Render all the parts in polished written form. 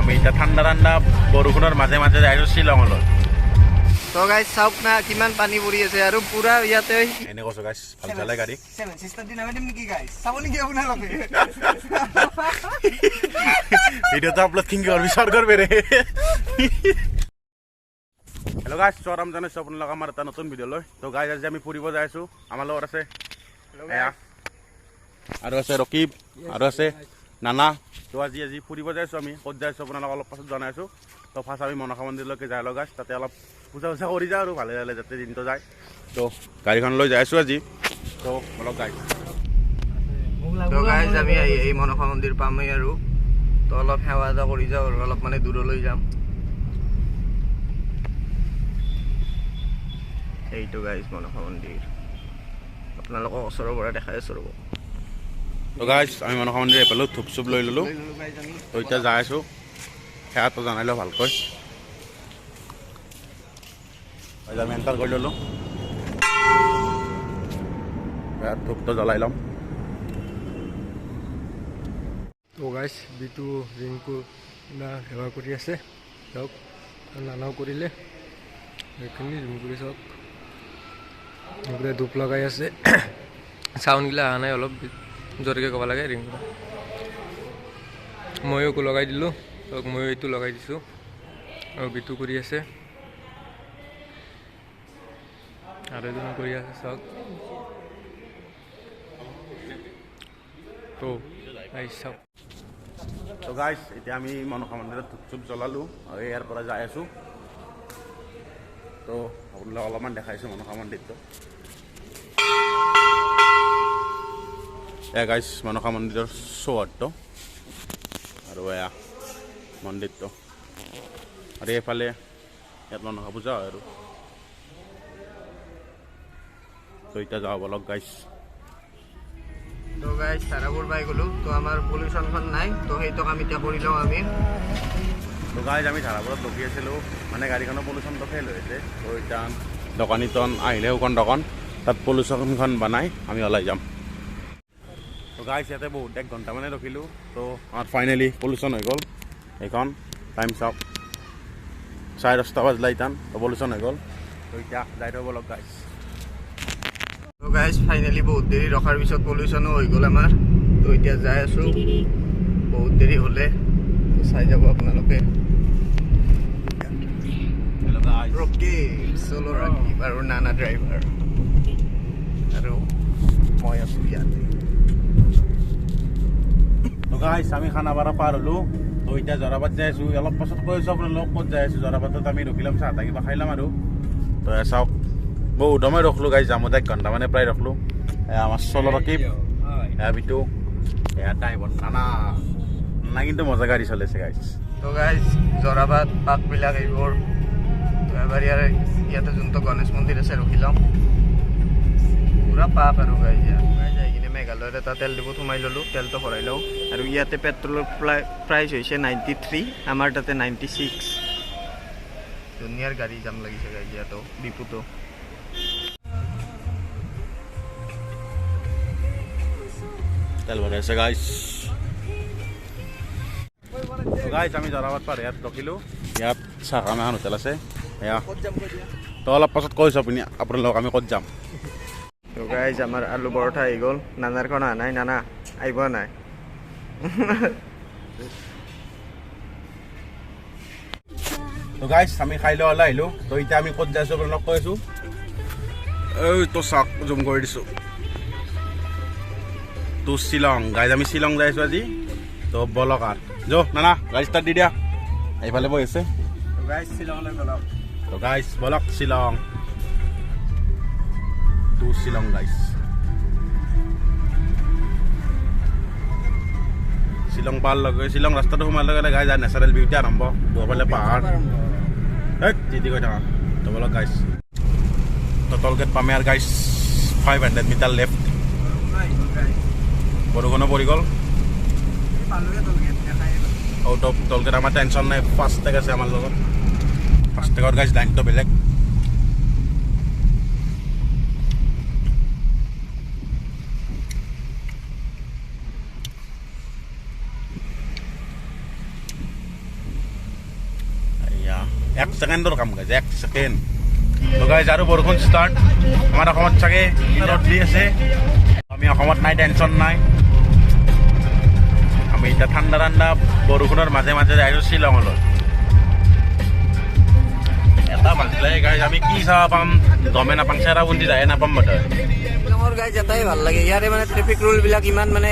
আমি এতিয়া ঠাণ্ডা ঠাণ্ডা বৰষুণৰ মাজে মাজে যাই আছোঁ শ্বিলঙলৈ। তো গাইজ চাওক না কিমান পানী পৰি আছে আৰু পুৰা ইয়াতে এনে কৈছোঁ গাইজ ভাল চালে গাড়ী ভিডিঅ'টো আপলোড কিংকি কৰবি শ্বেয়াৰ কৰবি ৰে। হেল্ল' গাইজ স্বাগতম জনাইছোঁ আপোনালোক আমাৰ এটা নতুন ভিডিঅ'লৈ। তো গাইজ আজি আমি ফুৰিব যাই আছোঁ। আমাৰ লগত আছে এয়া আৰু আছে ৰকিব আৰু আছে নানা। তো আজি ফুৰিব যাই আছোঁ আমি। ক'ত যাই আছোঁ আপোনালোক অলপ পাছত জনাই আছোঁ। তো ফাৰ্ষ্ট আমি মনসা মন্দিৰলৈকে যাই লওঁ গাইজ, তাতে অলপ পূজা চূজা কৰি যাওঁ আৰু ভালে ভালে যাতে দিনটো যায়। তো গাড়ীখন লৈ যাই আছোঁ আজি। তো অলপ গাইজ আমি এই মনসা মন্দিৰ পামেই আৰু তো অলপ সেৱা এটা কৰি যাওঁ আৰু অলপ মানে দূৰলৈ যাম। এইটো গাইজ মনসা মন্দিৰ আপোনালোকক ওচৰৰ পৰা দেখাই আছোঁ ৰ'ব। তো গাইজ আমি মনসা মন্দিৰ এইফালে ধূপ চুপ লৈ ল'লোঁ। তো এতিয়া যাই আছোঁ, সেৱাটো জনাই লওঁ ভালকৈ। আমি এণ্টাৰ কৰি ল'লোঁ, ধূপটো জ্বলাই ল'ম। তো গাইজ বিটু ৰিংকু না সেৱা কৰি আছে, চাওক নানাও কৰিলে সেইখিনি ৰিংকুৰি চাওক সেইবিলাক ধূপ লগাই আছে। চাউণ্ডগিলা অহা নাই, অলপ জোৰকৈ ক'ব লাগে ৰিংকু। ময়ো লগাই দিলোঁ, চাওক ময়ো এইটো লগাই দিছোঁ আৰু বিটু কৰি আছে আৰু এজনো কৰি আছে চাওক। তো চাওক। তো গাইজ এতিয়া আমি মনসা মন্দিৰত ধূপ চুপ জ্বলালোঁ আৰু ইয়াৰ পৰা যাই আছোঁ। তো আপোনালোক অলপমান দেখাইছোঁ মনসা মন্দিৰটো। এয়া গাইজ মনসা মন্দিৰৰ চৌহদটো আৰু এয়া মন্দিৰটো আৰু এইফালে ইয়াত মনসা পূজা হয় আৰু। তো এতিয়া যাওঁ বলক গাইজ। তো গাইজ তাৰাপুৰ পাই গ'লোঁ। তো আমাৰ পলিউশ্যনখন নাই, তো সেইটোক আমি এতিয়া কৰি লওঁ আমি। তো গাইজ আমি ধাৰাপুৰত ৰখি আছিলোঁ, মানে গাড়ীখনৰ পলিউশ্যনটো ফেইল হৈ আছে। তো এতিয়া দোকানীজন আহিলে শুকান দোকান, তাত পলিউশ্যনখন বনাই আমি ওলাই যাম। তো গাইজ ইয়াতে বহুত 1 ঘণ্টা মানে ৰখিলোঁ। তো আমাৰ ফাইনেলি পলিউশ্যন হৈ গ'ল। এইখন টাইম চাওক 10:30 বাজিলে ইতান। তো পলিউশ্যন হৈ গ'ল। তো এতিয়া যাই থ'ব লগ গাইজ। তো গাইজ ফাইনেলি বহুত দেৰি ৰখাৰ পিছত পলিউশ্যনো হৈ গ'ল আমাৰ। তো এতিয়া যাই আছোঁ, বহুত দেৰি হ'লে তো চাই যাব আপোনালোকে। ৰকিব চলো ৰাকিব আৰু নানা ড্ৰাইভাৰ আৰু মই আছোঁ ইয়াতে। তো গাইজ আমি খানাপাৰা পাৰ হ'লোঁ। তো এতিয়া জৰাবাদ যাই আছোঁ। অলপ পাছত কৈ আছোঁ আপোনালোকক ক'ত যাই আছোঁ। জৰাবাদত আমি ৰখি ল'ম, চাহ তাহ কিবা খাই ল'ম আৰু। তো চাওক বহুত সময় ৰখলোঁ গাইজ, যামত 1 ঘণ্টা মানে প্ৰায় ৰখলোঁ। এয়া আমাৰ চলো ৰকিব, এয়া বিটু, এয়া ড্ৰাইভাৰ নানা। নানা কিন্তু মজা গাড়ী চলাইছে গাইজ। তো গাইজ জৰাবাদ পাৰ্কবিলাক এইবোৰ। তো এবাৰ ইয়াতে যোনটো গণেশ মন্দিৰ আছে ৰখি ল'ম, পুৰা পাৰ্ক আৰু গাইজ। যাই কিনে মেঘালয়ত এটা তেল ডিপুত সোমাই ল'লোঁ, তেলটো ভৰাই লওঁ। আৰু ইয়াতে পেট্ৰলৰ প্ৰাইচ হৈছে 93, আমাৰ তাতে 96। ধুনীয়াৰ গাড়ী জাম লাগিছে গাইজ ইয়াতো ডিপুটো। তেল ভৰাই আছে গাইজ। গাইজ আমি জৰাবাদ পাৰ ইয়াত ৰখিলোঁ। ইয়াত চাহ খাম এখন হোটেল আছে এয়া। তো অলপ পাছত কৈছোঁ আপোনালোক আমি ক'ত যাম। তো গাইজ আমাৰ আলু পৰঠা আহি গ'ল। নানাৰখন অহা নাই, নানা আহিব নাই। তো গাইজ আমি খাই লৈ ওলাই আহিলোঁ। তো এতিয়া আমি ক'ত যাইছোঁ আপোনালোক কৈ আছোঁ। এই তো চাওক জুম কৰি দিছোঁ। তো শ্বিলং গাইজ, আমি শ্বিলং যাই আছোঁ আজি। তো বলক আৰু নানা গাড়ী ষ্টাৰ্ট দি দিয়া। এইফালে বহি আছে। তো গাইজ বলক শ্বিলং। তো শ্বিলং গাইজ, শ্বিলং পাৰ লগে শ্বিলং ৰাস্তাটো সোমাৰ লগে লগে গাইজ নেচাৰেল বিউটি আৰম্ভ। দুফালে পাহাৰ, যি কৈ থাকা। তো বলক গাইজ। তো টল গেট পামে আৰু গাইজ 500 মিটাৰ লেফ্ট। বৰষুণো পৰি গ'ল। আউট অফ টল গেট আমাৰ টেনশ্যন নাই, ফাষ্টেগ আছে আমাৰ লগত। ফাষ্টেগৰ গাইজ লাইনটো বেলেগ। 1 ছেকেণ্ডৰ কাম গাইজ 1 ছেকেণ্ড তো গাইজ আৰু বৰষুণ ষ্টাৰ্ট আমাৰ অসমত চাগে ৰ'দ দি আছে আমি অসমত নাই টেনশ্যন নাই আমি এতিয়া ঠাণ্ডা ঠাণ্ডা বৰষুণৰ মাজে মাজে যাইছোঁ শ্বিলঙলৈ এটা বাজিলে গাইজ আমি কি চাব পাম গমে নাপাম চেৰাপুঞ্জী যায়ে নাপাম বোধহয় শ্বিলঙৰ গাইজ এটাই ভাল লাগে ইয়াৰে মানে ট্ৰেফিক ৰুলবিলাক ইমান মানে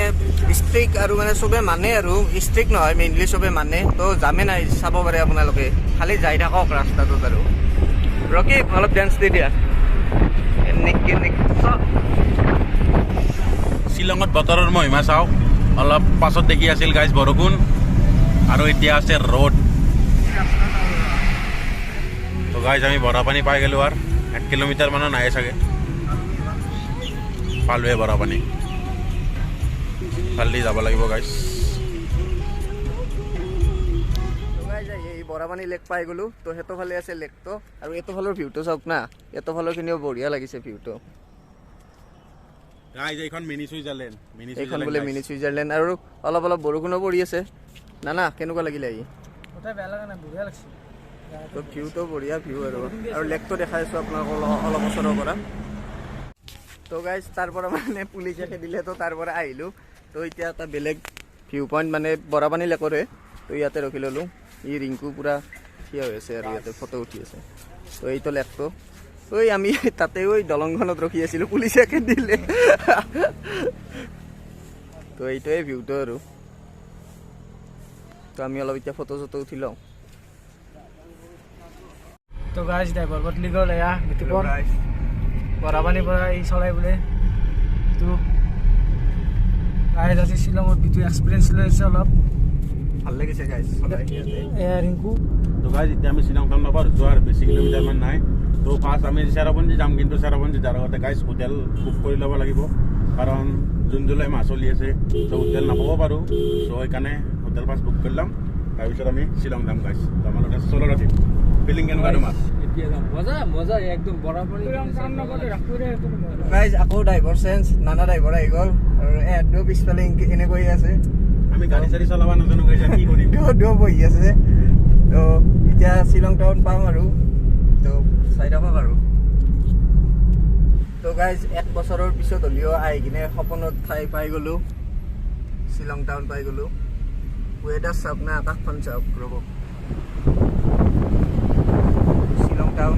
ষ্ট্ৰিক্ট আৰু মানে চবে মানে আৰু ষ্ট্ৰিক্ট নহয় মেইনলি চবে মানে তো জামে নাই চাব পাৰে আপোনালোকে খালি যাই থাকক ৰাস্তাটোত আৰু ৰকিব অলপ ডেন্স দি দিয়া শ্বিলঙত বতৰৰ মহিমা চাওক অলপ পাছত দেখি আছিল গাইজ বৰষুণ আৰু এতিয়া আছে ৰ'দ তো গাইজ আমি বৰাপানী পাই গ'লোঁ আৰু 1 কিলোমিটাৰ মানৰ নাই চাগে পালোৱে বৰাপানী ফালদি যাব লাগিব গাইজ এই বৰাপানী লেক পাই গ'লো তো সেইটো ফালে আছে লেকটো আৰু এইটো ফালৰ ভিউটো চাওক না এইটো ফালৰখিনিও বঢ়িয়া লাগিছে ভিউটো গাইজ এইখন মিনি ছুইজাৰলেণ্ড এইখন বোলে মিনি ছুইজাৰলেণ্ড আৰু অলপ অলপ বৰষুণো পৰি আছে না কেনেকুৱা লাগিলে আহি তো ভিউটো বঢ়িয়া ভিউ আৰু লেকটো দেখাই আছোঁ আপোনালোকক অলপ ওচৰৰ পৰা তো গাইজ তাৰ পৰা মানে পুলিচে খেদিলে তো তাৰ পৰা আহিলোঁ তো এতিয়া এটা বেলেগ ভিউ পইণ্ট মানে বৰাপানী লেকৰে তো ইয়াতে ৰখি ল'লোঁ ই ৰিংকু পূৰা থিয় হৈ আছে আৰু ইয়াতে ফটো উঠি আছে তো এইটো লেকটো ঐ আমি তাতে ওই দলংখনত ৰখি আছিলোঁ পুলিচে খেদিলে তো এইটোৱে ভিউটো আৰু তো আমি অলপ এতিয়া ফটো চটো উঠি লওঁ তো গাইজ ড্ৰাইভাৰ বদলি গ'ল এয়া বিতুপন বৰাপানীৰ পৰা ই চলাই বোলে তো গাইজ আজি শ্বিলঙত বিতু এক্সপিৰিয়েঞ্চ লৈ আছে অলপ ভাল লাগিছে গাইজ এয়া ৰিংকু তো গাইজ এতিয়া আমি শ্বিলং টাউন নাপাওঁ যোৱাৰ বেছি কিলোমিটাৰমান নাই তো ফাৰ্ষ্ট আমি চেৰাপুঞ্জী যাম কিন্তু চেৰাপুঞ্জী যোৱাৰ আগতে গাইজ হোটেল বুক কৰি ল'ব লাগিব কাৰণ জুন জুলাই মাহ চলি আছে তো হোটেল নাপাব পাৰোঁ চ' সেইকাৰণে হোটেল ফাৰ্ষ্ট বুক কৰি ল'ম তাৰপিছত আমি শ্বিলং যাম গাইজ তো আমালোকে চলো ৰাতিম ফিলিং কেনেকুৱা তোমাৰ গাইজ আকৌ ড্ৰাইভাৰ চেঞ্জ নানা ড্ৰাইভাৰ আহি গ'ল আৰু এহেঁতেও পিছফালে এনেকৈ আছে আমি গাড়ী চাড়ী চলাব নাজানো গাইজ কি কৰিম দুয়ো বহি আছে তো এতিয়া শ্বিলং টাউন পাম আৰু তো চাই থাকক আৰু তো গাইজ 1 বছৰৰ পিছত হ'লেও আহি কিনে সপোনত ঠাই পাই গ'লোঁ শ্বিলং টাউন পাই গ'লোঁ ৱেডাৰ চাওক না আকাশখন চাওক ৰ'ব শ্বিলং টাউন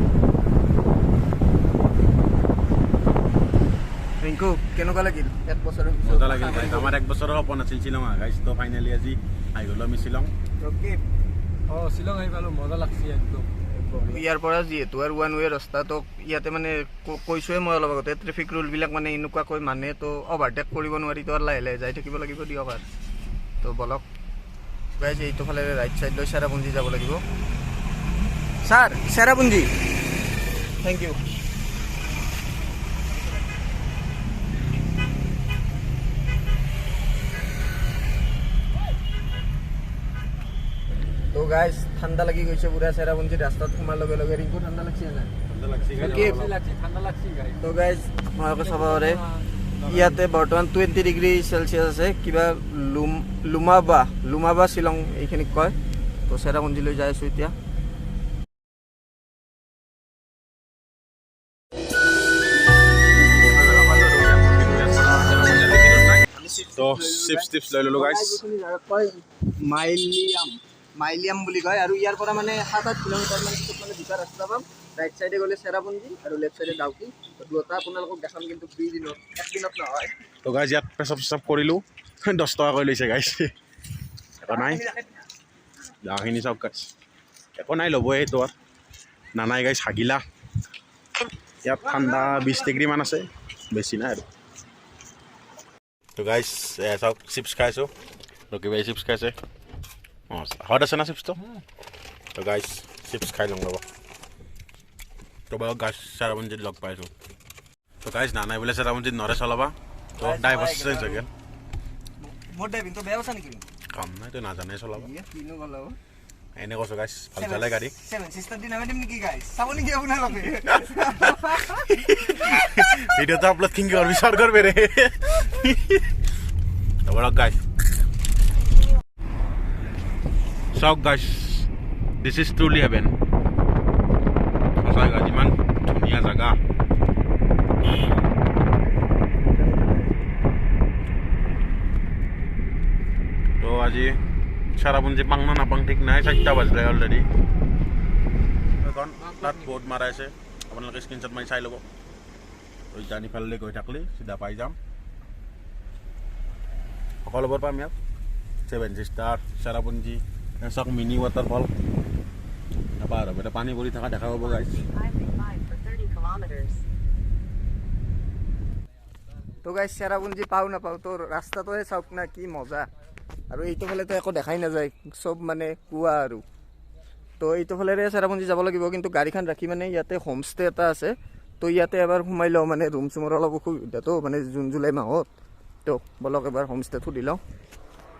ৰিংকু কেনেকুৱা লাগিল 1 বছৰৰ পিছত মজা লাগিল গাইজ আমাৰ 1 বছৰৰ সপোন আছিল শ্বিলং গাইজ তো ফাইনেলি আজি আহি গ'লোঁ আমি শ্বিলং ৰকিব শ্বিলং আহি পালোঁ মজা লাগছে একদম ইয়াৰ পৰা যিহেতু আৰু ওৱান ৱে ৰাস্তা তো ইয়াতে মানে কৈছোঁৱে মই অলপ আগতে ট্ৰেফিক ৰুলবিলাক মানে এনেকুৱাকৈ মানে তো অভাৰটেক কৰিব নোৱাৰি তো আৰু লাহে লাহে যাই থাকিব লাগিব দিয়ক আৰু তো বলক গাইজ এইটো ফালে ৰাইট চাইড লৈ চেৰাপুঞ্জী যাব লাগিব ছাৰ চেৰাপুঞ্জী থেংক ইউ তো গাইজ ঠাণ্ডা লাগি গৈছে পুৰা চেৰাপুঞ্জীত ৰাস্তাত সোমাৰ লগে লগে ৰিংকু ঠাণ্ডা লাগছে নাই তো গাইজ তোমালোকে চাব পাৰে ইয়াতে বৰ্তমান 20 ডিগ্ৰী চেলচিয়াছ আছে কিবা লুমাবা শ্বিলং এইখিনিক কয় তো চেৰাপুঞ্জীলৈ যাই আছোঁ এতিয়া তো চিপছ টিপছ লৈ ল'লোঁ গাইজ মাইলিয়াম বুলি কয় আৰু ইয়াৰ পৰা মানে 7-8 কিলোমিটাৰ মান মানে দুটা ৰাস্তা পাম ৰাইট চাইডে গ'লে চেৰাপুঞ্জী আৰু লেফ্ট চাইডে ডাউকি দুটা আপোনালোকক দেখাম কিন্তু 2 দিনত একদিনত নহয় তো গাইজ ইয়াত পেচাব কৰিলোঁ 10 টকা কৰি লৈছে গাইজ একো নাই জাগাখিনি চাওক গাইজ একো নাই ল'বই এইটো আৰু নানাই গাইজ হাগিলা ইয়াত ঠাণ্ডা 20 ডিগ্ৰীমান আছে বেছি নাই আৰু তো গাইজ চাওক চিপছ খাইছোঁ ৰকিবাই চিপছ খাইছে অঁ হট আছে না চিপছটো তো গাইজ চিপছ খাই লওঁ ৰ'ব তো বাৰু গাইজ চেৰাপুঞ্জীত লগ পাইছোঁ তো গাইজ নানাই বোলে চেৰাপুঞ্জীত নৰে চলাবা তো ড্ৰাইভাৰ চেঞ্জ হৈ গ'ল মোৰ ড্ৰাইভিং তো বেয়া আছে নেকি কাম নাই তই নাজানে চলাবা কিনো গ'ল এনে কৈছোঁ গাইজ ভাল চলে গাড়ী 7 সিস্টাৰ দিন আমি দিম নেকি গাইজ চাব নেকি আপোনালোকে ভিডিঅ'টো আপলোড কিং কৰিব বিচাৰ কৰবে ৰে বৰক গাইজ চাওক guys this is truly heaven জাগা যিমান ধুনীয়া জাগা। তো আজি চেৰাপুঞ্জী পাং না নাপাং ঠিক নাই, 4টা বাজিলে অলৰেডি। এখন তাত বৰ্ড মাৰা আছে, আপোনালোকে স্ক্ৰীনশ্বট মাৰি চাই ল'ব। উদ্যান ইফালে গৈ থাকিলে চিধা পাই যাম। সকলোবোৰ পাম ইয়াত, 7 ষ্টাৰ, চেৰাপুঞ্জী, চাওক মিনি ৱাটাৰফল। নাপায় আৰু এটা পানী পৰি থকা দেখা পাব গাইছ। তো গাইছ চেৰাপুঞ্জী পাওঁ নাপাওঁ তো ৰাস্তাটোহে চাওক না কি মজা। আৰু এইটো ফালেতো একো দেখাই নাযায়, চব মানে কুৱা আৰু। তো এইটো ফালেৰে চেৰাপুঞ্জী যাব লাগিব, কিন্তু গাড়ীখন ৰাখি মানে ইয়াতে হোমষ্টে এটা আছে। তো ইয়াতে এবাৰ সোমাই লওঁ, মানে ৰুম চুমৰ অলপ অসুবিধাটো, মানে জুন জুলাই মাহত। তো বলক এবাৰ হোমষ্টে সুধি লওঁ।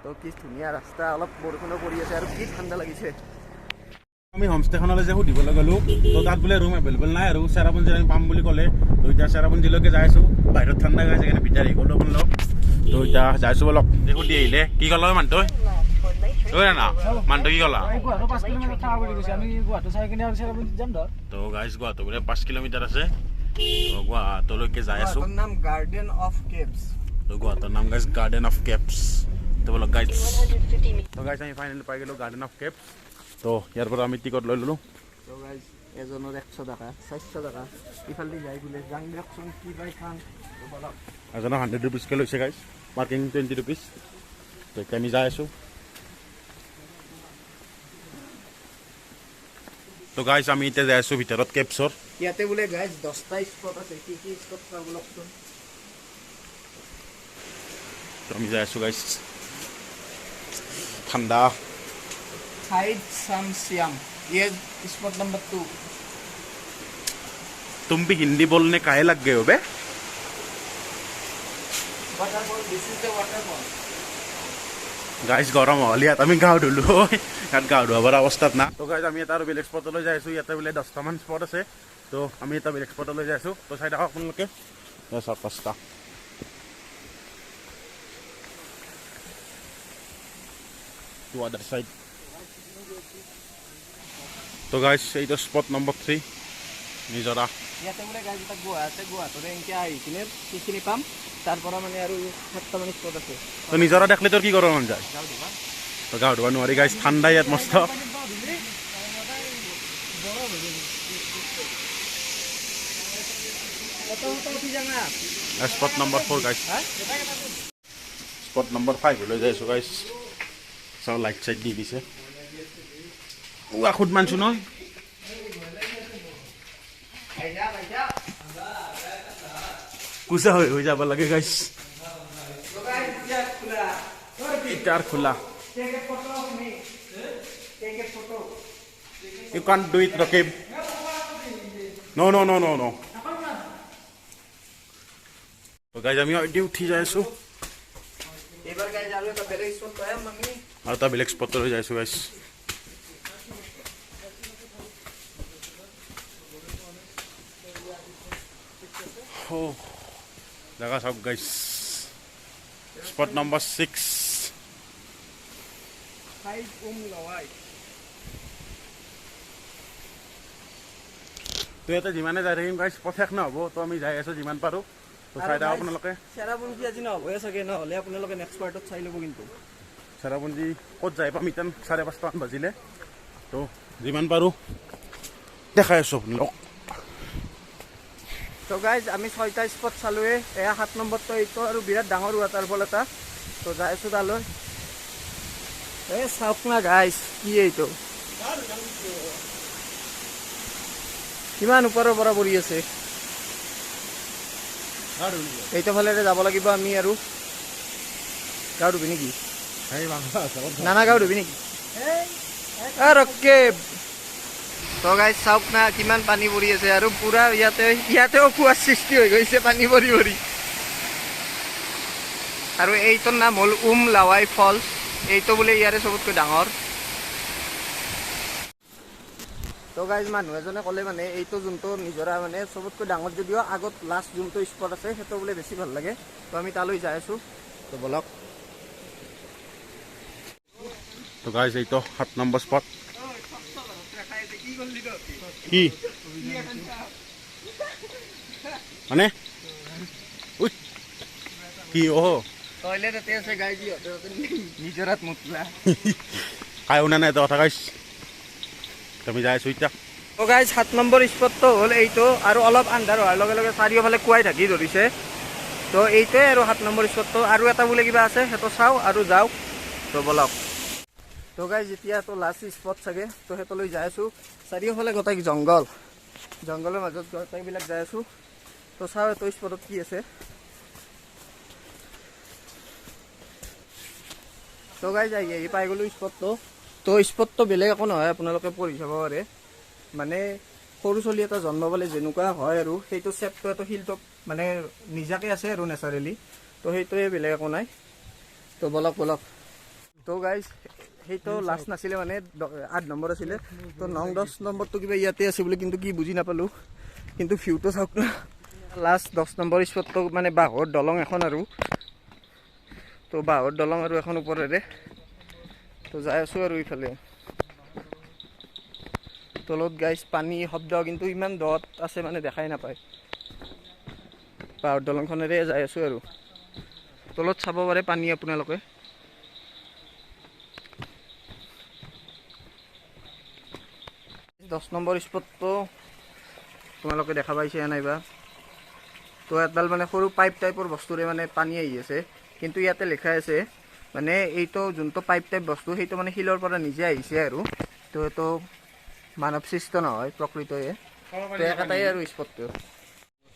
তো কি ধুনীয়া ৰাস্তা, অলপ বৰষুণো পৰি আছে আৰু কি ঠাণ্ডা লাগিছে। আমি হোমষ্টেখনলৈ যে সুধিবলৈ গ'লোঁ, তো তাত বোলে ৰুম এভেইলেবল নাই আৰু চেৰাপুঞ্জীত আমি পাম বুলি ক'লে। তো এতিয়া চেৰাপুঞ্জীলৈকে যাই আছোঁ, বাহিৰত ঠাণ্ডা হৈ আছে কাৰণে ভিতৰত গ'লোঁ আপোনালোক। তো এতিয়া যাইছোঁ বলক, সুধি আহিলে কি ক'লা মানুহটো না মানুহটো কি ক'লা? তো গাইজ গুৱাহাটী বোলে 5 কিলোমিটাৰ আছে, তো গুৱাহাটীলৈকে যাই আছোঁ। নাম গাৰ্ডেন অফ কেভছ। তো গুৱাহাটীৰ নাম গাইজ গাৰ্ডেন অফ কেভছ। তো বলক গাইজ, তো গাইজ আমি ফাইনেলি পাই গ'লোঁ গাৰ্ডেন অফ কেভছ। তো ইয়াৰ পৰা আমি টিকট লৈ ল'লোঁ। তো গাইজ এজনৰ 100 টকা, 400 টকা। ইফালে যাই বোলে যাং দিয়কচোন কি পাই খাম। তো বলক এজনৰ 100 ৰুপিজকৈ লৈছে গাইজ, পাৰ্কিং 20 ৰুপিজ। তো এতিয়া আমি যাই আছোঁ। তো গাইজ আমি এতিয়া যাই আছোঁ ভিতৰত কেভছৰ। ইয়াতে বোলে গাইজ 10টা স্পট আছে, কি কি স্পট চাওঁ বলকচোন। তো আমি যাই আছোঁ গাইজ, ঠাণ্ডা। हाइड सम श्याम, ये स्पॉट नंबर 2। तुम भी हिंदी बोलने काहे लग गए हो बे? Waterfall, this is the waterfall. Guys গৰম হ'ল ইয়াত, আমি গাও ধুলোঁ। ইয়াত গাও ধোৱাৰ অৱস্থাত না। তো গাইজ আমি এটা আৰু বেলেগ স্পটলৈ যাই আছোঁ। ইয়াতে বোলে 10টামান স্পট আছে। তো আমি এটা বেলেগ স্পটলৈ যাই আছোঁ। তো চাই থাকক আপোনালোকে, চাওক 5টা। টু আদাৰ চাইড। তো গাইজ এইটো স্পট নম্বৰ 3 নিজৰা। ইয়াতে বোলে গাইজ এটা গুহা আছে, গুহাটোৰে এনেকৈ আহি কিনে সেইখিনি পাম। তাৰ পৰা মানে আৰু 7টামান স্পট আছে। তো নিজৰা দেখলে তোৰ কি কৰিব মন যায়? তো গাও ধুব নোৱাৰি গাইজ, ঠাণ্ডা ইয়াত মস্ত। Spot number 4 guys, spot number 5 লৈ যাই আছোঁ গাইজ। চাওঁ লাইট চাইট দি দিছে। খুদ মানছোঁ নহয়। কুচা হৈ যাব লাগে গাইজ। ইটাৰ খোলা। You can't do it, Rakib. No. তো গাইজ আমি এতিয়া উঠি যাই আছোঁ এবাৰ গাইজ আৰু এটা বেলেগ স্পট পাম আমি। আৰু এটা বেলেগ স্পটলৈ যাই আছোঁ গাইজ। জাগা চাওক গাইজ, স্পট নম্বৰ 6। হাইড লাৱাই। তো ইয়াতে যিমানে যাই থাকিম গাইজ পথ শেষ নহ'ব। তো আমি যাই আছোঁ যিমান পাৰোঁ। তো চাই থাকক আপোনালোকে। চেৰাপুঞ্জী আজি নহ'বই চাগে, নহ'লে আপোনালোকে নেক্সট পাৰ্টত চাই ল'ব। কিন্তু চেৰাপুঞ্জী ক'ত যাই পাম এতিয়া 5:30মান বাজিলে। তো যিমান পাৰোঁ দেখাই আছোঁ আপোনালোক। তো গাইজ আমি 6টা স্পট চালোৱে। এয়া 7 নম্বৰটো এইটো আৰু বিৰাট ডাঙৰ ৱাটাৰফল এটা। তো যাই আছোঁ তালৈ। এই চাওক না গাইজ, কি এইটো কিমান ওপৰৰ পৰা পৰি আছে। এইটো ফালেৰে যাব লাগিব আমি। আৰু গাঁও ধুবি নেকি? নানা গাঁও ধুবি নেকি? ৰকেব। তো গাইজ চাওক না কিমান পানী পৰি আছে, আৰু পুৰা ইয়াতেও খোৱাৰ সৃষ্টি হৈ গৈছে পানী পৰি পৰি। আৰু এইটোৰ নাম হ'ল লাৱাই ফলছ। এইটো বোলে ইয়াৰে চবতকৈ ডাঙৰ। তো গাইজ মানুহ এজনে ক'লে মানে এইটো যোনটো নিজৰা মানে চবতকৈ ডাঙৰ, যদিও আগত লাষ্ট যোনটো স্পট আছে সেইটো বোলে বেছি ভাল লাগে। তো আমি তালৈ যাই আছোঁ। তো বলক। তো গাইজ এইটো 7 নম্বৰ স্পট। কি মানে উই কি অ টয়লেট এতে আছে গাইজ নিজৰাত মুতলা খাই শুনা নাই এটা কথা গাইছ তুমি যাই আছো এতিয়া তো গাইজ 7 নম্বৰ স্পটটো হ'ল এইটো আৰু অলপ আন্ধাৰ হোৱাৰ লগে লগে চাৰিওফালে কুৱাই ঢাকি ধৰিছে তো এইটোৱে আৰু 7 নম্বৰ স্পটটো আৰু এটা বোলে কিবা আছে সেইটো চাওঁ আৰু যাওঁ তো বলক তো গাইজ এতিয়া তো লাষ্ট স্পট চাগে তো সেইটোলৈ যাই আছোঁ চাৰিওফালে গোটেই জংঘলৰ মাজত গোটেইবিলাক যাই আছোঁ তো চাওঁ এইটো স্পটত কি আছে তো গাইজ আহি পাই গ'লোঁ স্পটটো তো স্পটটো বেলেগ একো নহয় আপোনালোকে পঢ়ি চাব পাৰে মানে সৰু চলি এটা জন্ম পালে যেনেকুৱা হয় আৰু সেইটো চেপটো এটা শিলটো মানে নিজাকে আছে আৰু নেচাৰেলি তো সেইটোৱে বেলেগ একো নাই তো বলক তো গাইজ সেইটো লাষ্ট নাছিলে মানে 8 নম্বৰ আছিলে তো 9-10 নম্বৰটো কিবা ইয়াতে আছে বুলি কিন্তু কি বুজি নাপালোঁ কিন্তু ভিউটো চাওক না লাষ্ট 10 নম্বৰ স্পটটো মানে বাঁহৰ দলং এখন আৰু তো বাঁহৰ দলং আৰু এখন ওপৰেৰে তো যাই আছোঁ আৰু ইফালে তলত গাইজ পানী শব্দ কিন্তু ইমান দত আছে মানে দেখাই নাপায় বাঁহৰ দলংখনেৰে যাই আছোঁ আৰু তলত চাব পাৰে পানী আপোনালোকে 10 নম্বৰ স্পটটো তোমালোকে দেখা পাইছে নাইবা তো এডাল মানে সৰু পাইপ টাইপৰ বস্তুৰে মানে পানী আহি আছে কিন্তু ইয়াতে লেখা আছে মানে এইটো যোনটো পাইপ টাইপ বস্তু সেইটো মানে শিলৰ পৰা নিজে আহিছে আৰু তো এইটো মানৱ সৃষ্ট নহয় প্ৰকৃতয়ে তো এটাই আৰু স্পটটো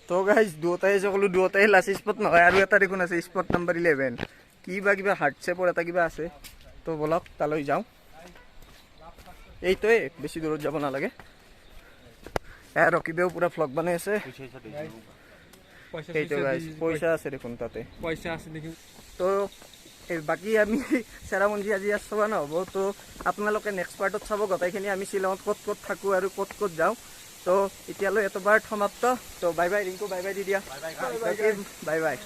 তো গাইজ দুটাই যে ক'লোঁ দুটাই লাষ্ট স্পট নহয় আৰু এটা দেখোন আছে স্পট নাম্বাৰ 11 কিবা হাৰ্ট শ্বেপৰ এটা কিবা আছে তো বলক তালৈ যাওঁ এইটোৱে বেছি দূৰত যাব নালাগে ৰকিবেও পুৰা ভ্লগ বনাই আছে সেইটো গাইজ পইচা আছে দেখোন তাতে পইচা আছে দেখি তো বাকী আমি চেৰাপুঞ্জী আজি চোৱা নহ'ব তো আপোনালোকে নেক্সট পাৰ্টত চাব গোটেইখিনি আমি শ্বিলঙত ক'ত থাকোঁ আৰু ক'ত যাওঁ তো এতিয়ালৈ এতবাৰ সমাপ্ত তো bye bye Rinku bye by the দিয়া বাই বাই